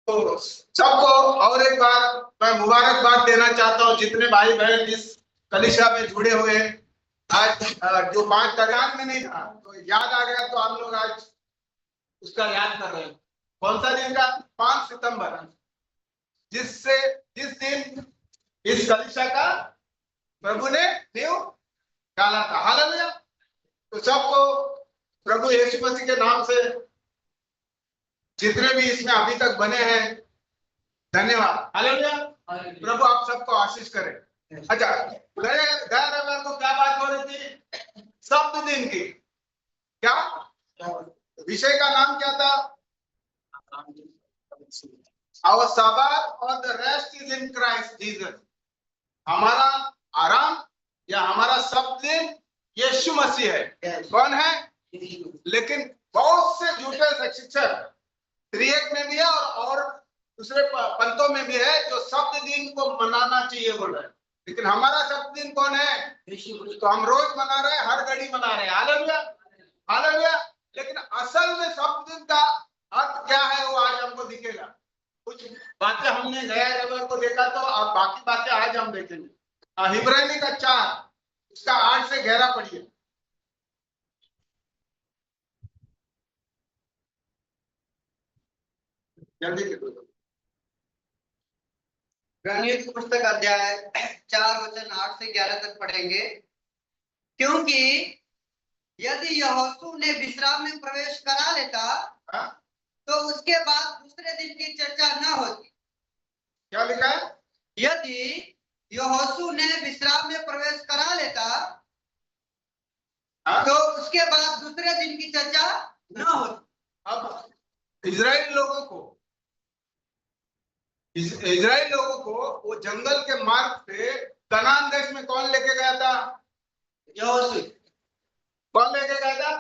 तो सबको और एक बार मैं मुबारकबाद देना चाहता हूँ, जितने भाई बहन इस कलीसिया में जुड़े हुए हैं। आज जो 5 तारीख में नहीं था तो याद आ गया, तो हम लोग आज उसका याद कर रहे हैं। कौन सा दिन का? 5 सितंबर, जिस दिन इस कलीसिया का प्रभु ने नींव डाला था। हालेलुया। तो सबको प्रभु यीशु मसीह के नाम से, जितने भी इसमें अभी तक बने हैं, धन्यवाद। हालेलुया। प्रभु आप सबको आशीष करे। अच्छा, गए रविवार को क्या बात हो रही थी? सप्त दिन की। क्या विषय का नाम क्या था? Our Sabbath or the rest is in Christ Jesus। हमारा आराम या हमारा सप्त दिन यीशु मसीह है। कौन है? लेकिन बहुत से झूठे शिक्षक त्रिएक में भी है और दूसरे पंथों में भी है जो सप्त दिन को मनाना चाहिए बोल रहे हैं। लेकिन हमारा सप्त दिन कौन है? तो हम रोज मना रहे हैं, हर घड़ी मना रहे हैं। Hallelujah, hallelujah. लेकिन असल में सप्त दिन का अर्थ क्या है वो आज हमको दिखेगा। कुछ बातें हमने गया रविवार को देखा, तो अब बाकी बातें आज हम देखेंगे। हिब्रानी का 4 उसका 8 से 11 पढ़िए। जल्दी इब्रानियों की पुस्तक अध्याय 4 वचन 8 से 11 तक पढ़ेंगे। क्योंकि यदि यहोशू ने विश्राम में प्रवेश करा लेता तो उसके बाद दूसरे दिन की चर्चा न होती। क्या लिखा है? यदि यहोशू ने विश्राम में प्रवेश करा लेता तो उसके बाद दूसरे दिन की चर्चा न होती। अब इजराइल लोगों को वो जंगल के मार्ग से कनान देश में कौन लेके गया था? यहोशू। कौन लेके गया था?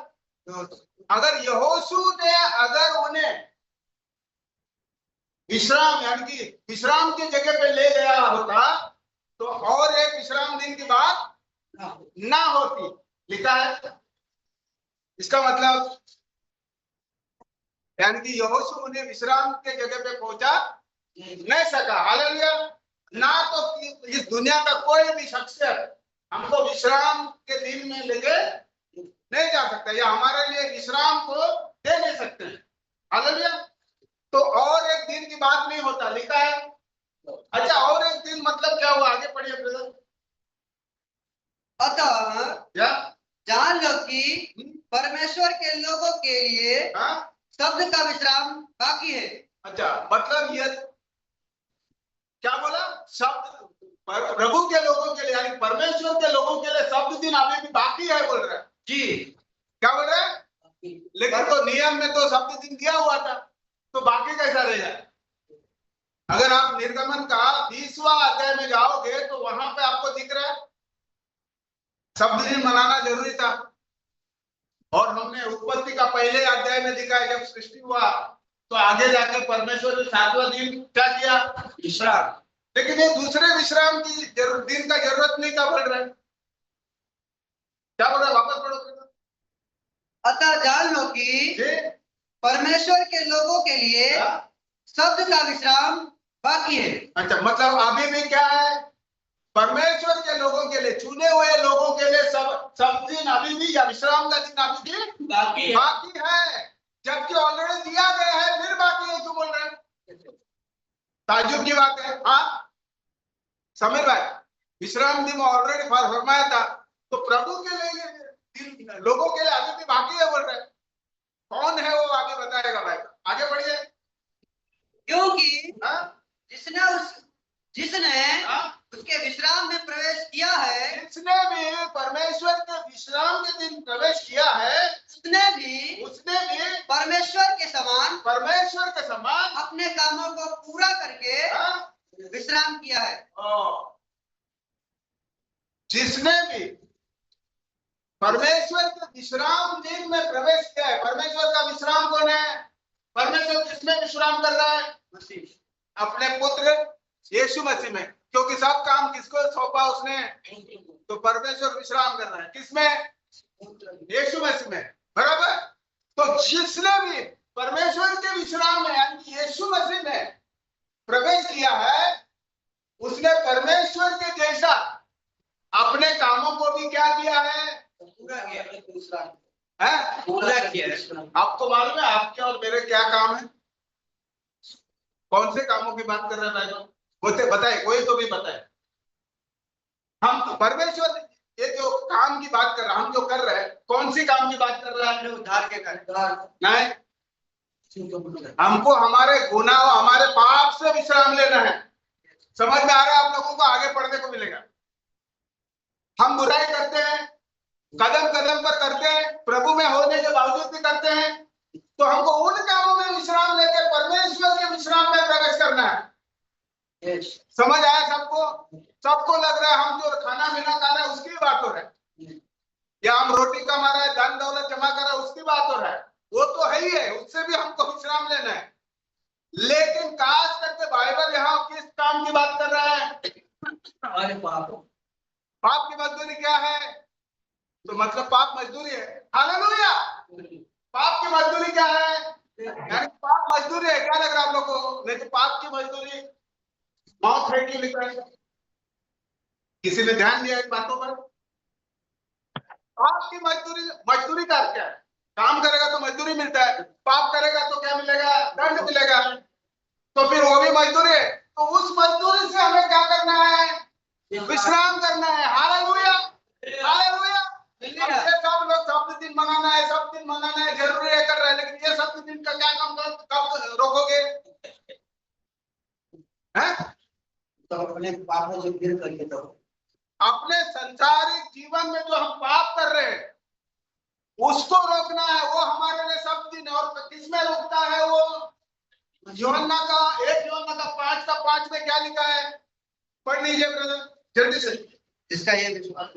अगर यहोशू ने उन्हें विश्राम यानी कि विश्राम की जगह पे ले गया होता तो और एक विश्राम दिन की बात ना होती। लिखा है। इसका मतलब यानी कि यहोशू उन्हें विश्राम के जगह पे पहुंचा नहीं सका। हालेलुया। ना तो इस दुनिया का कोई भी शख्सियत हमको विश्राम के दिन में लेके नहीं जा सकता, या हमारे लिए विश्राम को दे नहीं सकते। हालेलुया। तो और एक दिन की बात नहीं होता, लिखा है। अच्छा, और एक दिन मतलब क्या हुआ? आगे पढ़िए ब्रदर। अतः क्या जान लो कि परमेश्वर के लोगों के लिए शब्द का विश्राम बाकी है। अच्छा, मतलब ये क्या बोला? शब्द प्रभु के लोगों के लिए यानी परमेश्वर के लोगों के लिए शब्द दिन अभी भी बाकी है बोल रहे हैं जी। क्या बोल रहे हैं? लेकिन तो नियम में तो शब्द दिन दिया हुआ था, तो बाकी कैसा रहेगा? अगर आप निर्गमन का 20वां अध्याय में जाओगे तो वहां पे आपको दिख रहा है शब्द दिन मनाना जरूरी था। और हमने उत्पत्ति का पहले अध्याय में दिखा है, जब सृष्टि हुआ तो आगे जाकर परमेश्वर ने 7वां दिन क्या किया? विश्राम। लेकिन ये दूसरे विश्राम की दिन का जरूरत नहीं था बोल रहे हैं। क्या बोल रहे? वापस पढ़ो। अतः जान लो कि परमेश्वर के लोगों के लिए शब्द का विश्राम बाकी है। अच्छा, मतलब अभी भी क्या है? परमेश्वर के लोगों के लिए, चुने हुए लोगों के लिए सब दिन अभी भी, या विश्राम का दिन अभी भी बाकी है। जबकि ऑलरेडी दिया गया है, फिर बाकी है क्यों बोल रहे हैं? ताज्जुब की बात है। हाँ समीर भाई, विश्राम दिन ऑलरेडी फरमाया था, तो प्रभु के लिए लोगों के लिए अभी भी बाकी है बोल रहे हैं। कौन है वो? आगे बताएगा भाई, आगे बढ़िए। क्योंकि जिसने उसके विश्राम में प्रवेश किया है, जिसने भी परमेश्वर के विश्राम के दिन प्रवेश किया है, उसने भी परमेश्वर के समान अपने कामों को पूरा करके विश्राम किया है। जिसने भी परमेश्वर के विश्राम दिन में प्रवेश किया है, परमेश्वर का विश्राम कौन है? परमेश्वर किसमें विश्राम कर रहा है? मसीह, अपने पुत्र यीशु मसीह में। क्योंकि सब काम किसको सौंपा उसने? तो परमेश्वर विश्राम कर रहा है किसमें? यीशु मसीह में। बराबर। तो जिसने भी परमेश्वर के विश्राम में यानी यीशु मसीह में परमेश्वर के जैसा अपने कामों को भी क्या किया है? पूरा किया है, दूसरा है पूरा किया है। आपको मालूम है आपके और मेरे क्या काम है? कौन से कामों की बात कर रहे हैं भाई लोग? बताए, कोई तो भी बताए। हम परमेश्वर ये जो काम की बात कर रहे हैं, हम जो कर रहे हैं, कौन सी काम की बात कर रहे हैं? उद्धार के कारण नहीं, हमको हमारे गुनाह और हमारे पाप से विश्राम लेना है। समझ में आ रहा है आप लोगों को? आगे पढ़ने को मिलेगा। हम बुराई करते हैं, कदम कदम पर करते हैं, प्रभु में होने के बावजूद भी करते हैं, तो हमको उन कामों में विश्राम लेकर परमेश्वर के विश्राम में प्रवेश करना है। समझ आया सबको? सबको लग रहा है हम जो खाना पीना खा रहे हैं उसकी बात हो रहा है, या हम रोटी कमा रहे हैं, धन दौलत जमा कर रहे हैं उसकी बात हो रहा है। वो तो है ही है, उससे भी हमको विश्राम लेना है। लेकिन खास करके बाइबल यहाँ किस काम की बात कर रहा है? हमारे पाप पाप की मजदूरी क्या है? तो मतलब पाप मजदूरी है। हालेलुया! पाप की मजदूरी क्या है? यानी पाप मजदूरी है। क्या लग रहा है आप लोग को? नहीं तो पाप की मजदूरी मौत है कि लिखा है? किसी ने ध्यान दिया इन बातों पर? पाप की मजदूरी का अर्थ क्या है? काम करेगा तो मजदूरी मिलता है, पाप करेगा तो क्या मिलेगा? दंड मिलेगा। तो फिर वो भी मजदूरी है। तो उस मजदूरी से हमें क्या करना है? विश्राम करना है। हालेलुया! हालेलुया! ये सब लोग शब्द दिन मनाना है, सब दिन मनाना है, जरूरी है, कर रहे हैं, लेकिन ये शब्द दिन का क्या काम कब रोकोगे? हैं? तो अपने पापों से गिर करके तो अपने संसारिक जीवन में जो हम पाप कर रहे हैं उसको रोकना है। वो हमारे लिए सब दिन। और किसमें रोकता है वो? यूहन्ना का 1 यूहन्ना का 5 में क्या लिखा है? पढ़ लीजिए ब्रदर जल्दी से। जिसका ये विश्वास